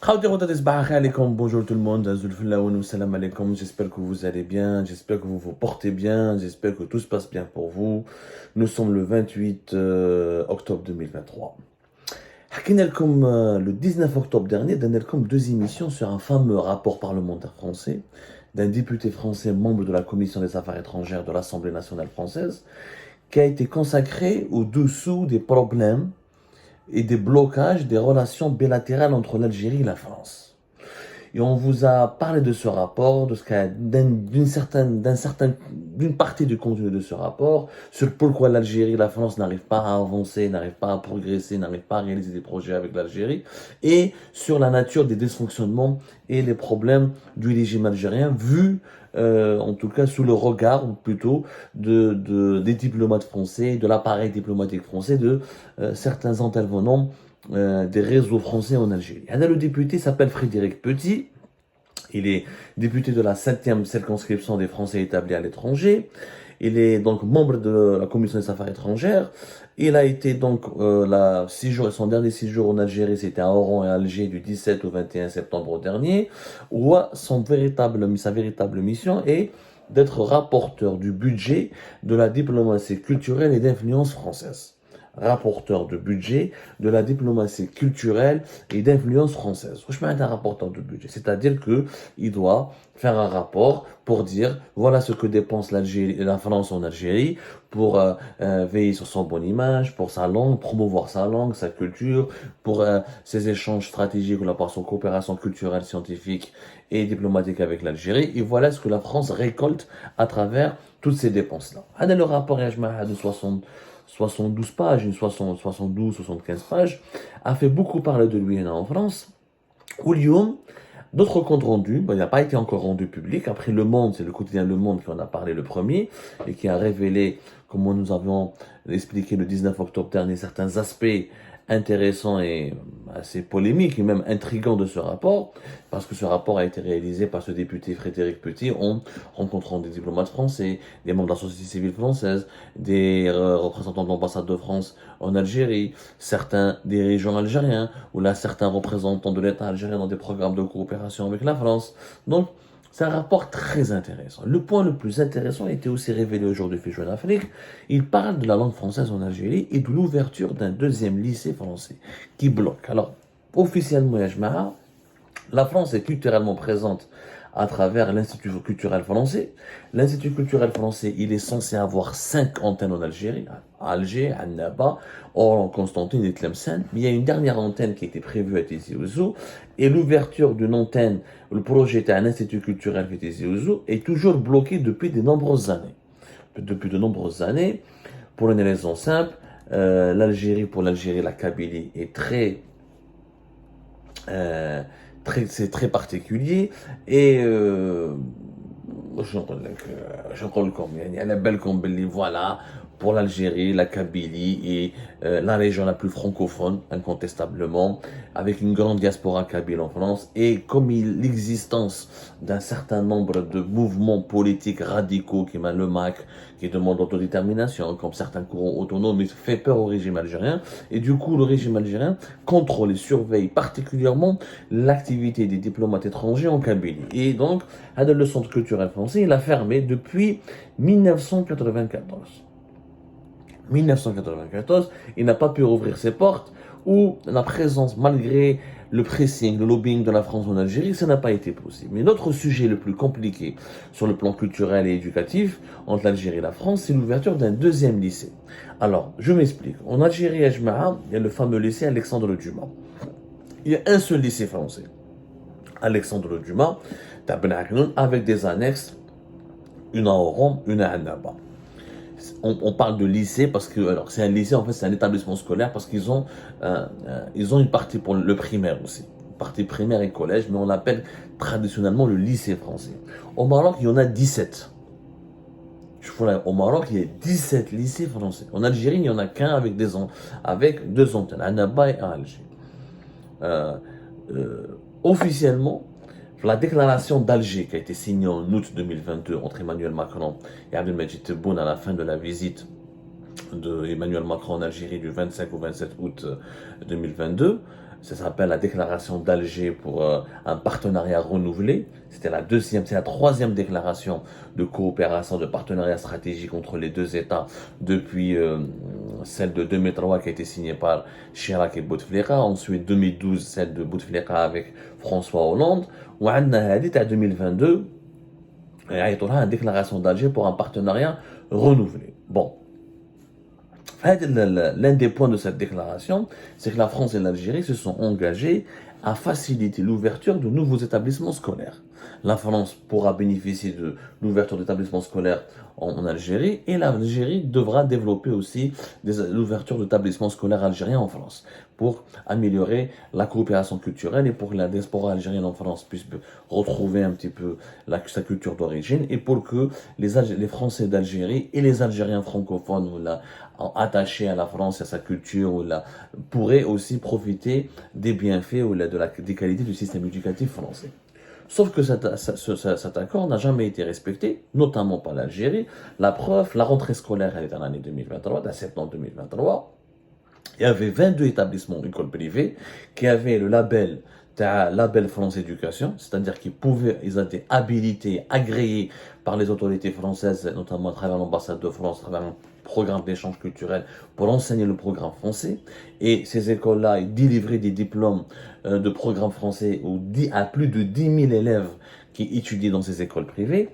Bonjour tout le monde, salam alaikum. J'espère que vous allez bien, j'espère que vous vous portez bien, j'espère que tout se passe bien pour vous. Nous sommes le 28 octobre 2023. Le 19 octobre dernier, donné comme deux émissions sur un fameux rapport parlementaire français d'un député français membre de la Commission des affaires étrangères de l'Assemblée nationale française qui a été consacré au-dessous des problèmes et des blocages des relations bilatérales entre l'Algérie et la France. Et on vous a parlé de ce rapport, de ce d'une partie du contenu de ce rapport, sur pourquoi l'Algérie et la France n'arrivent pas à avancer, n'arrivent pas à progresser, n'arrivent pas à réaliser des projets avec l'Algérie, et sur la nature des dysfonctionnements et les problèmes du régime algérien, vu en tout cas sous le regard, ou plutôt, des diplomates français, de l'appareil diplomatique français, de certains intervenants des réseaux français en Algérie. Le député s'appelle Frédéric Petit. Il est député de la 7e circonscription des Français établis à l'étranger. Il est donc membre de la Commission des affaires étrangères. Il a été donc son dernier séjour en Algérie, c'était à Oran et à Alger du 17 au 21 septembre dernier, où sa véritable mission est d'être rapporteur du budget de la diplomatie culturelle et d'influence française. Rapporteur de budget de la diplomatie culturelle et d'influence française. Je un rapporteur de budget, c'est-à-dire que il doit faire un rapport pour dire voilà ce que dépense la France en Algérie pour veiller sur son bonne image, pour sa langue, promouvoir sa langue, sa culture, pour ses échanges stratégiques ou son coopération culturelle, scientifique et diplomatique avec l'Algérie. Et voilà ce que la France récolte à travers toutes ces dépenses-là. Le rapport de 72 pages, 72, 75 pages, a fait beaucoup parler de lui en France. Où Lyon, d'autres comptes rendus, il n'a pas été encore rendu public. Après Le Monde, c'est le quotidien Le Monde qui en a parlé le premier et qui a révélé, comme nous avions expliqué le 19 octobre dernier, certains aspects intéressants et assez polémiques et même intrigants de ce rapport, parce que ce rapport a été réalisé par ce député Frédéric Petit en rencontrant des diplomates français, des membres de la société civile française, des représentants de l'ambassade de France en Algérie, certains dirigeants algériens, ou là certains représentants de l'État algérien dans des programmes de coopération avec la France. Donc, c'est un rapport très intéressant. Le point le plus intéressant a été aussi révélé aujourd'hui fait Jeune Afrique. Il parle de la langue française en Algérie et de l'ouverture d'un deuxième lycée français qui bloque. Alors, officiellement, Yajmaha, la France est culturellement présente à travers l'Institut culturel français. L'Institut culturel français, il est censé avoir 5 antennes en Algérie, à Alger, à Naba, Oran, Constantine et Tlemcen. Mais il y a une dernière antenne qui était prévue à Tizi Ouzou. Et l'ouverture d'une antenne, le projet était à l'Institut culturel de Tizi Ouzou, est toujours bloqué depuis de nombreuses années. Depuis de nombreuses années, pour une raison simple, pour l'Algérie, la Kabylie est c'est très particulier et je crois comme il y a la belle combine voilà pour l'Algérie, la Kabylie et la région la plus francophone incontestablement avec une grande diaspora kabyle en France et comme l'existence d'un certain nombre de mouvements politiques radicaux qui mènent le MAC qui demandent l'autodétermination comme certains courants autonomes il fait peur au régime algérien et du coup le régime algérien contrôle et surveille particulièrement l'activité des diplomates étrangers en Kabylie. Et donc, le centre culturel français, il a fermé depuis 1994. 1994, il n'a pas pu rouvrir ses portes, où la présence, malgré le pressing, le lobbying de la France en Algérie, ça n'a pas été possible. Mais notre sujet le plus compliqué sur le plan culturel et éducatif entre l'Algérie et la France, c'est l'ouverture d'un deuxième lycée. Alors, je m'explique. En Algérie, il y a le fameux lycée Alexandre Dumas. Il y a un seul lycée français, Alexandre Dumas, avec des annexes, une à Oran, une à Annaba. On parle de lycée parce que, alors c'est un lycée, en fait c'est un établissement scolaire parce qu'ils ont une partie pour le primaire aussi, partie primaire et collège, mais on l'appelle traditionnellement le lycée français. Au Maroc, il y en a 17. Au Maroc, il y a 17 lycées français. En Algérie, il n'y en a qu'un avec deux antennes, à Annaba et à Alger. Officiellement, la déclaration d'Alger qui a été signée en août 2022 entre Emmanuel Macron et Abdelmadjid Tebboune à la fin de la visite de Emmanuel Macron en Algérie du 25 au 27 août 2022. Ça s'appelle la déclaration d'Alger pour un partenariat renouvelé. C'était c'est la troisième déclaration de coopération, de partenariat stratégique entre les deux États depuis celle de 2003 qui a été signée par Chirac et Bouteflika. Ensuite 2012, celle de Bouteflika avec François Hollande. Ou en 2022, il y a une déclaration d'Alger pour un partenariat renouvelé. Bon. L'un des points de cette déclaration, c'est que la France et l'Algérie se sont engagés à faciliter l'ouverture de nouveaux établissements scolaires. La France pourra bénéficier de l'ouverture d'établissements scolaires en Algérie et l'Algérie devra développer aussi l'ouverture d'établissements scolaires algériens en France pour améliorer la coopération culturelle et pour que la diaspora algérienne en France puisse retrouver un petit peu sa culture d'origine et pour que les Français d'Algérie et les Algériens francophones attachés à la France et à sa culture pourraient aussi profiter des bienfaits des qualités du système éducatif français. Sauf que cet accord n'a jamais été respecté, notamment par l'Algérie. La preuve, la rentrée scolaire, elle est en l'année 2023, en septembre 2023. Il y avait 22 établissements écoles privées qui avaient le label France Éducation, c'est-à-dire ils étaient habilités, agréés par les autorités françaises, notamment à travers l'ambassade de France, à travers un programme d'échange culturel pour enseigner le programme français. Et ces écoles-là, ils délivraient des diplômes de programme français à plus de 10 000 élèves qui étudient dans ces écoles privées.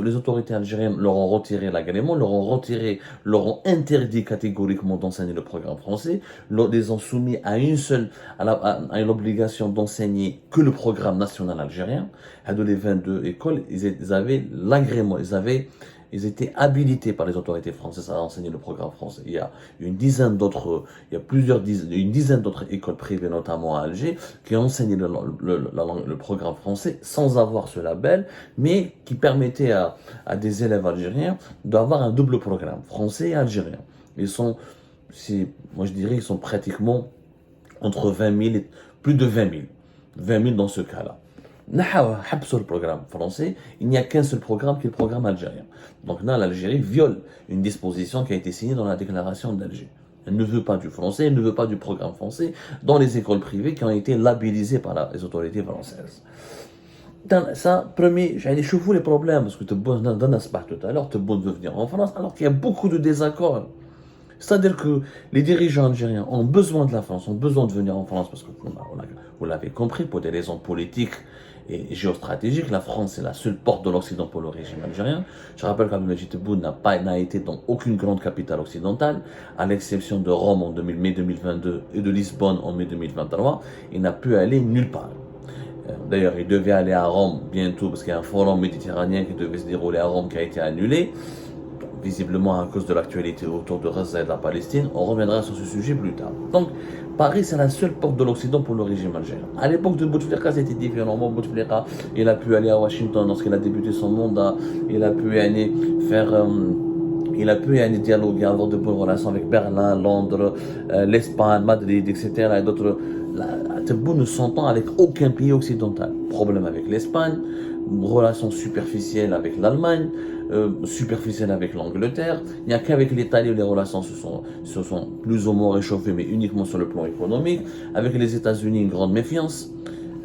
Les autorités algériennes leur ont retiré l'agrément, leur ont interdit catégoriquement d'enseigner le programme français, les ont soumis à une obligation d'enseigner que le programme national algérien. Les 22 écoles, ils avaient l'agrément, ils étaient habilités par les autorités françaises à enseigner le programme français. Il y a une dizaine d'autres écoles privées, notamment à Alger, qui enseignaient le programme français sans avoir ce label, mais qui permettaient à des élèves algériens d'avoir un double programme, français et algérien. Moi je dirais, ils sont pratiquement entre 20 000 et plus de 20 000. 20 000 dans ce cas-là. Le programme français, il n'y a qu'un seul programme qui est le programme algérien. Donc là, l'Algérie viole une disposition qui a été signée dans la déclaration d'Alger. Elle ne veut pas du français, elle ne veut pas du programme français dans les écoles privées qui ont été labellisées par les autorités françaises. Dans ça, premier, j'ai chauffé les problèmes, parce que tu tout à l'heure, tu veut venir en France, alors qu'il y a beaucoup de désaccords. C'est-à-dire que les dirigeants algériens ont besoin de la France, ont besoin de venir en France, parce que vous l'avez compris, pour des raisons politiques et géostratégiques, la France est la seule porte de l'Occident pour le régime algérien. Je rappelle qu'Abdelmajid Tebboune n'a été dans aucune grande capitale occidentale, à l'exception de Rome en mai 2022 et de Lisbonne en mai 2023, il n'a pu aller nulle part. D'ailleurs, il devait aller à Rome bientôt, parce qu'il y a un forum méditerranéen qui devait se dérouler à Rome qui a été annulé. Visiblement à cause de l'actualité autour de Gaza et de la Palestine. On reviendra sur ce sujet plus tard. Donc, Paris, c'est la seule porte de l'Occident pour le régime algérien. À l'époque de Bouteflika, c'était différent. Bouteflika, il a pu aller à Washington lorsqu'il a débuté son mandat. Il a pu aller dialoguer, avoir de bonnes relations avec Berlin, Londres, l'Espagne, Madrid, etc. Et d'autres. Tebboune ne s'entend avec aucun pays occidental. Problème avec l'Espagne, relations superficielles avec l'Allemagne, superficielles avec l'Angleterre. Il n'y a qu'avec l'Italie où les relations se sont plus ou moins réchauffées, mais uniquement sur le plan économique. Avec les États-Unis, une grande méfiance.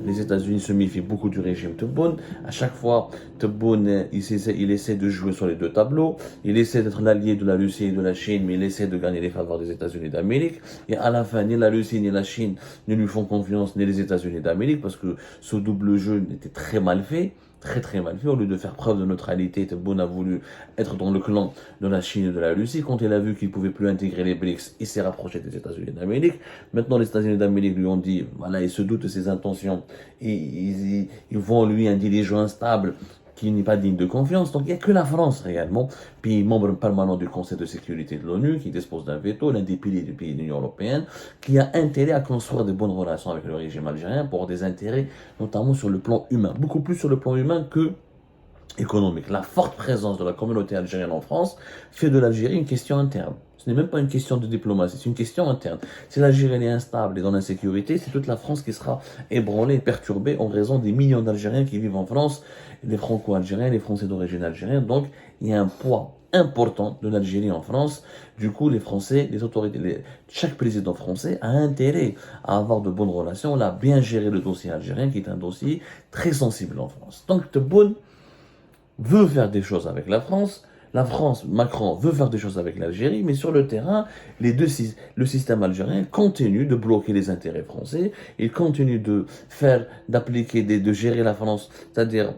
Les États-Unis se méfient beaucoup du régime Tebboune. À chaque fois, Tebboune, il essaie de jouer sur les deux tableaux. Il essaie d'être l'allié de la Russie et de la Chine, mais il essaie de gagner les faveurs des États-Unis d'Amérique. Et à la fin, ni la Russie ni la Chine ne lui font confiance, ni les États-Unis d'Amérique, parce que ce double jeu était très mal fait. Très très mal fait. Au lieu de faire preuve de neutralité, Tebboune a voulu être dans le clan de la Chine et de la Russie. Quand il a vu qu'il ne pouvait plus intégrer les BRICS, il s'est rapproché des États-Unis d'Amérique. Maintenant, les États-Unis d'Amérique lui ont dit, voilà, ils se doutent de ses intentions et ils vont lui un dirigeant instable qui n'est pas digne de confiance. Donc il n'y a que la France réellement, pays membre permanent du Conseil de sécurité de l'ONU, qui dispose d'un veto, l'un des piliers du pays de l'Union européenne, qui a intérêt à construire de bonnes relations avec le régime algérien pour des intérêts notamment sur le plan humain, beaucoup plus sur le plan humain que économique. La forte présence de la communauté algérienne en France fait de l'Algérie une question interne. Ce n'est même pas une question de diplomatie, c'est une question interne. Si l'Algérie est instable et dans l'insécurité, c'est toute la France qui sera ébranlée et perturbée en raison des millions d'Algériens qui vivent en France, les Franco-Algériens, les Français d'origine algérienne. Donc, il y a un poids important de l'Algérie en France. Du coup, les Français, les autorités, chaque président français a intérêt à avoir de bonnes relations, à bien gérer le dossier algérien, qui est un dossier très sensible en France. Donc, Tebboune veut faire des choses avec la France. La France, Macron veut faire des choses avec l'Algérie, mais sur le terrain, le système algérien continue de bloquer les intérêts français. Il continue d'appliquer, de gérer la France, c'est-à-dire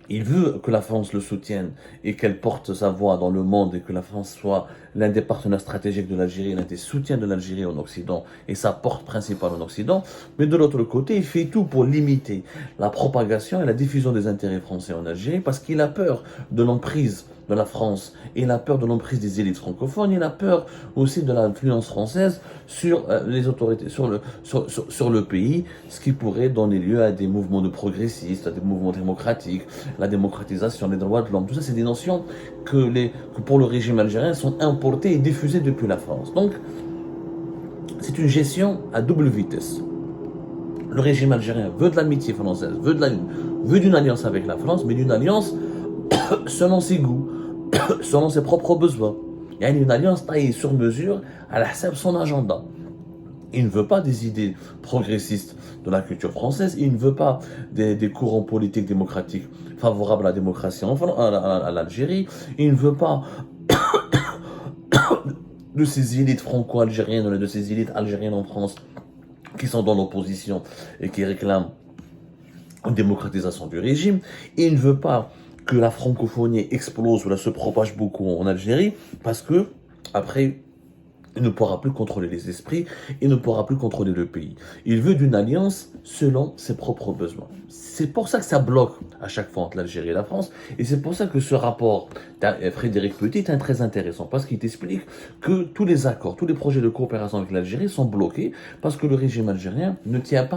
il veut que la France le soutienne et qu'elle porte sa voix dans le monde et que la France soit l'un des partenaires stratégiques de l'Algérie, l'un des soutiens de l'Algérie en Occident et sa porte principale en Occident. Mais de l'autre côté, il fait tout pour limiter la propagation et la diffusion des intérêts français en Algérie parce qu'il a peur de l'emprise de la France, et il a peur de l'emprise des élites francophones, il a peur aussi de l'influence française sur les autorités, sur le pays, ce qui pourrait donner lieu à des mouvements de progressistes, à des mouvements démocratiques, la démocratisation des droits de l'homme. Tout ça, c'est des notions que pour le régime algérien sont importées et diffusées depuis la France. Donc, c'est une gestion à double vitesse. Le régime algérien veut de l'amitié française, veut d'une alliance avec la France, mais d'une alliance selon ses goûts, selon ses propres besoins. Il y a une alliance taillée sur mesure à la de son agenda. Il ne veut pas des idées progressistes de la culture française, il ne veut pas des courants politiques démocratiques favorables à la démocratie à l'Algérie, il ne veut pas de ces élites franco-algériennes, de ces élites algériennes en France qui sont dans l'opposition et qui réclament une démocratisation du régime. Il ne veut pas que la francophonie explose ou là se propage beaucoup en Algérie, parce que, après, il ne pourra plus contrôler les esprits, il ne pourra plus contrôler le pays. Il veut d'une alliance selon ses propres besoins. C'est pour ça que ça bloque à chaque fois entre l'Algérie et la France, et c'est pour ça que ce rapport Frédéric Petit est très intéressant, parce qu'il t'explique que tous les accords, tous les projets de coopération avec l'Algérie sont bloqués, parce que le régime algérien ne tient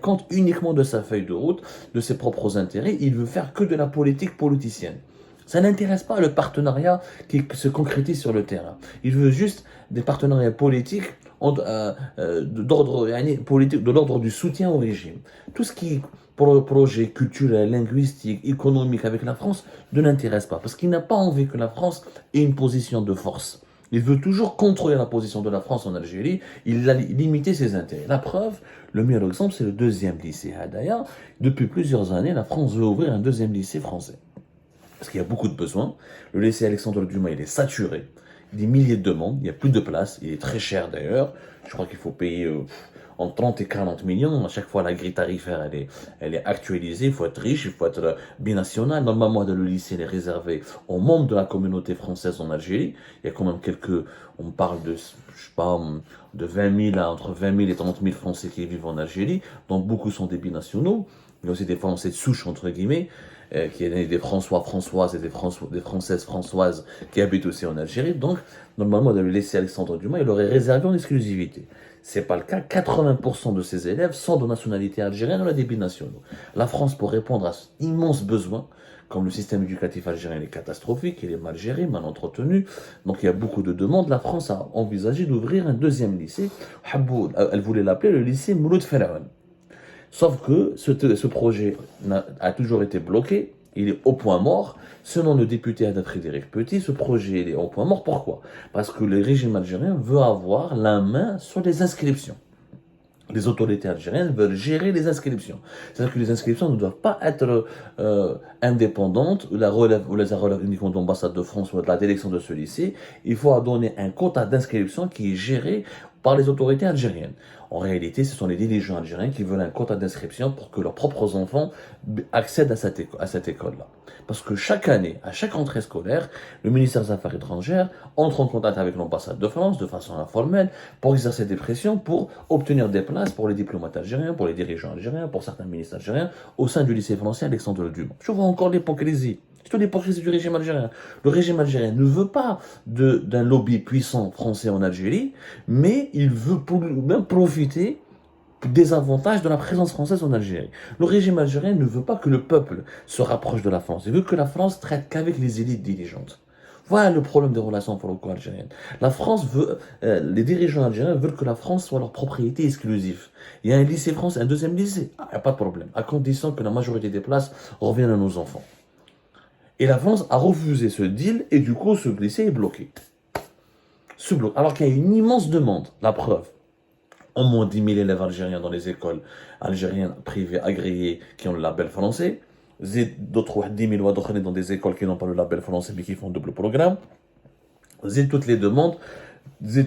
compte uniquement de sa feuille de route, de ses propres intérêts, il veut faire que de la politique politicienne. Ça n'intéresse pas le partenariat qui se concrétise sur le terrain. Il veut juste des partenariats politiques de l'ordre du soutien au régime. Tout ce qui est projet culturel, linguistique, économique avec la France ne l'intéresse pas, parce qu'il n'a pas envie que la France ait une position de force. Il veut toujours contrôler la position de la France en Algérie, il a limité ses intérêts. La preuve, le meilleur exemple, c'est le deuxième lycée Hadaya. Depuis plusieurs années, la France veut ouvrir un deuxième lycée français. Parce qu'il y a beaucoup de besoins. Le lycée Alexandre Dumas, il est saturé. Des milliers de demandes, il n'y a plus de place, il est très cher d'ailleurs. Je crois qu'il faut payer entre 30 et 40 millions. À chaque fois, la grille tarifaire, elle est actualisée. Il faut être riche, il faut être binational. Normalement, le lycée est réservé aux membres de la communauté française en Algérie. Il y a quand même on parle de, je sais pas, de 20 000 entre 20 000 et 30 000 Français qui vivent en Algérie. Donc, beaucoup sont des binationaux. Il y a aussi des Français de souche, entre guillemets, qui est des Françoises et des Françaises Françoises qui habitent aussi en Algérie. Donc, normalement, le lycée Alexandre Dumas, il aurait réservé en exclusivité. C'est pas le cas. 80% de ses élèves sont de nationalité algérienne ou des binationaux. La France, pour répondre à cet immense besoin, comme le système éducatif algérien est catastrophique, il est mal géré, mal entretenu, donc il y a beaucoup de demandes, la France a envisagé d'ouvrir un deuxième lycée. Elle voulait l'appeler le lycée Mouloud Feraoun. Sauf que ce projet a toujours été bloqué, il est au point mort. Selon le député Adam Frédéric Petit, ce projet est au point mort. Pourquoi? Parce que le régime algérien veut avoir la main sur les inscriptions. Les autorités algériennes veulent gérer les inscriptions. C'est-à-dire que les inscriptions ne doivent pas être indépendantes, ou les relèvent uniquement de l'ambassade de France ou de la direction de ce lycée. Il faut donner un quota d'inscription qui est géré par les autorités algériennes. En réalité, ce sont les dirigeants algériens qui veulent un quota d'inscription pour que leurs propres enfants accèdent à cette école-là. Parce que chaque année, à chaque rentrée scolaire, le ministère des Affaires étrangères entre en contact avec l'ambassade de France de façon informelle pour exercer des pressions pour obtenir des places pour les diplomates algériens, pour les dirigeants algériens, pour certains ministres algériens au sein du lycée français Alexandre Dumas. Je vois encore l'hypocrisie. C'est l'hypocrisie du régime algérien. Le régime algérien ne veut pas d'un lobby puissant français en Algérie, mais il veut même profiter des avantages de la présence française en Algérie. Le régime algérien ne veut pas que le peuple se rapproche de la France. Il veut que la France traite qu'avec les élites dirigeantes. Voilà le problème des relations franco-algériennes. La France veut, les dirigeants algériens veulent que la France soit leur propriété exclusive. Il y a un lycée français, un deuxième lycée, il n'y a pas de problème, à condition que la majorité des places reviennent à nos enfants. Et la France a refusé ce deal et du coup, ce lycée est bloqué. Ce bloc. Alors qu'il y a une immense demande, la preuve. Au moins 10 000 élèves algériens dans les écoles algériennes privées agréées qui ont le label français. D'autres 10 000 autres dans des écoles qui n'ont pas le label français mais qui font double programme. Toutes les demandes,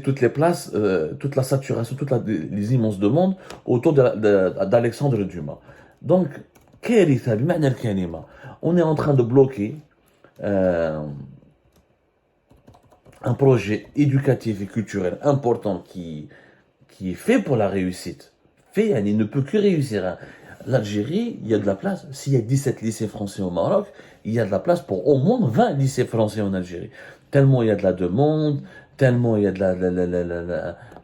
toutes les places, toute la saturation, les immenses demandes autour d'Alexandre Dumas. Donc, on est en train de bloquer un projet éducatif et culturel important qui est fait pour la réussite. Il ne peut que réussir. Hein. L'Algérie, il y a de la place. S'il y a 17 lycées français au Maroc, il y a de la place pour au moins 20 lycées français en Algérie. Tellement il y a de la demande, tellement il y a de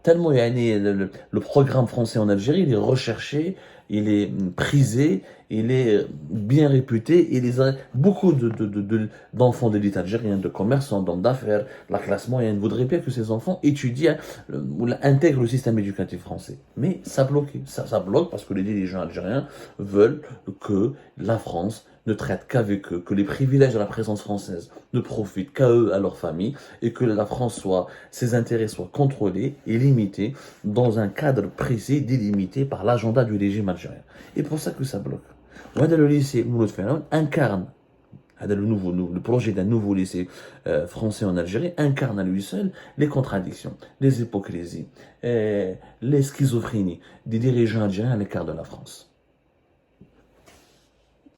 tellement le programme français en Algérie, il est recherché, il est prisé, il est bien réputé, et beaucoup d'enfants d'élite algérienne, de commerçants, d'hommes d'affaires, la classe moyenne voudraient bien que ces enfants étudient ou intègrent le système éducatif français. Mais ça bloque, ça bloque parce que les dirigeants algériens veulent que la France ne traite qu'avec eux, que les privilèges de la présence française ne profitent qu'à eux, à leur famille, et que la France ses intérêts soient contrôlés et limités dans un cadre précis délimité par l'agenda du régime algérien. Et pour ça que ça bloque. Le lycée Mouloud Fenn incarne, le projet d'un nouveau lycée français en Algérie incarne à lui seul les contradictions, les hypocrisies, les schizophrénies des dirigeants algériens à l'écart de la France.